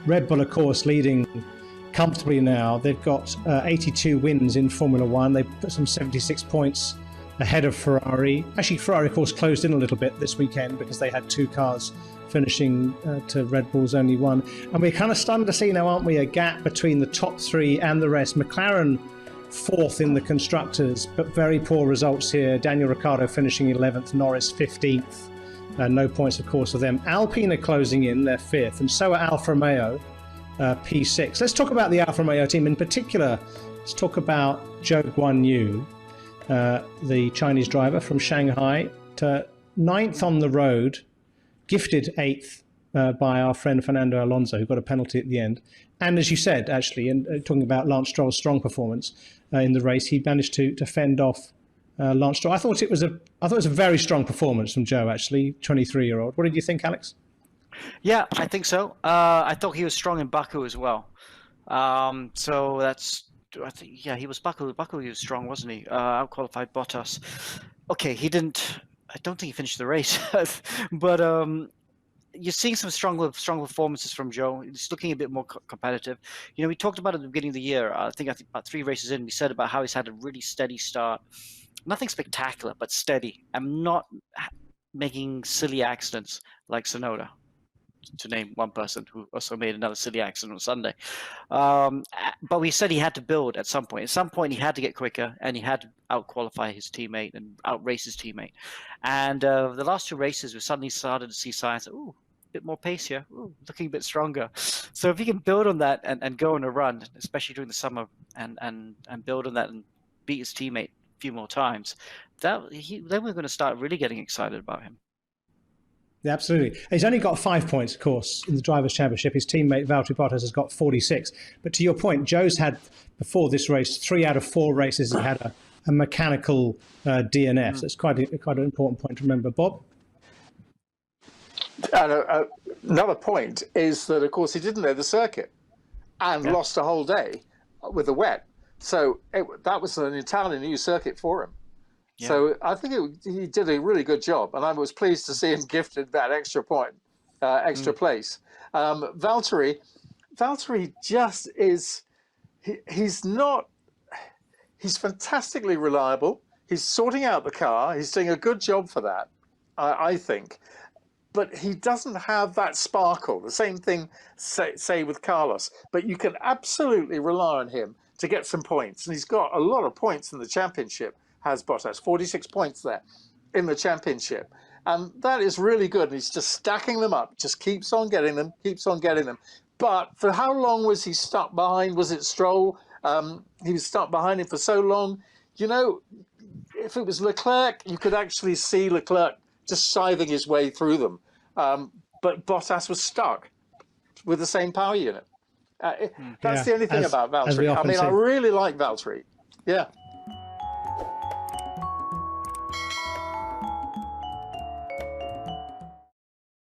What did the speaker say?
Red Bull, of course, leading comfortably now. They've got 82 wins in Formula One. They put some 76 points ahead of Ferrari. Actually, Ferrari, of course, closed in a little bit this weekend because they had two cars finishing to Red Bull's only one. And we're kind of starting to see now, aren't we, a gap between the top three and the rest. McLaren fourth in the constructors, but very poor results here. Daniel Ricciardo finishing 11th, Norris 15th. No points, of course, for them. Alpine are closing in, they're fifth, and so are Alfa Romeo, P6. Let's talk about the Alfa Romeo team in particular. Let's talk about Zhou Guanyu, the Chinese driver from Shanghai, to ninth on the road, gifted eighth by our friend Fernando Alonso, who got a penalty at the end. And as you said, actually, and talking about Lance Stroll's strong performance in the race, he managed to fend off Lance Stroll. I thought it was a very strong performance from Zhou, actually, 23-year-old. What did you think, Alex? Yeah, I think so. I thought he was strong in Baku as well. So that's, I think, yeah, he was Baku. Baku, he was strong, wasn't he? Out-qualified Bottas. Okay, he didn't. I don't think he finished the race, but you're seeing some strong performances from Zhou. He's looking a bit more competitive. You know, we talked about it at the beginning of the year. I think about 3 races in, we said about how he's had a really steady start. Nothing spectacular, but steady. I'm not making silly accidents like Tsunoda, to name one person who also made another silly accident on Sunday. But we said he had to build at some point. At some point, he had to get quicker, and he had to out-qualify his teammate and outrace his teammate. And the last 2 races, we suddenly started to see signs of, ooh, a bit more pace here, ooh, looking a bit stronger. So if he can build on that and go on a run, especially during the summer, and build on that and beat his teammate a few more times, then we're going to start really getting excited about him. Yeah, absolutely. He's only got 5 points, of course, in the Drivers' Championship. His teammate Valtteri Bottas has got 46. But to your point, Zhou's had, before this race, 3 out of 4 races he had a mechanical DNF. So it's quite an important point to remember. Bob? Another point is that, of course, he didn't know the circuit and lost a whole day with the wet. So that was an entirely new circuit for him. Yeah. So I think he did a really good job, and I was pleased to see him gifted that extra point, extra place. Valtteri just is, he's fantastically reliable. He's sorting out the car. He's doing a good job for that, I think. But he doesn't have that sparkle. The same thing, say with Carlos. But you can absolutely rely on him to get some points. And he's got a lot of points in the championship, has Bottas, 46 points there in the championship. And that is really good. And he's just stacking them up, just keeps on getting them, keeps on getting them. But for how long was he stuck behind? Was it Stroll? He was stuck behind him for so long. You know, if it was Leclerc, you could actually see Leclerc just scything his way through them. But Bottas was stuck with the same power unit. That's the only thing about Valtteri. I mean, I really like Valtteri. Yeah.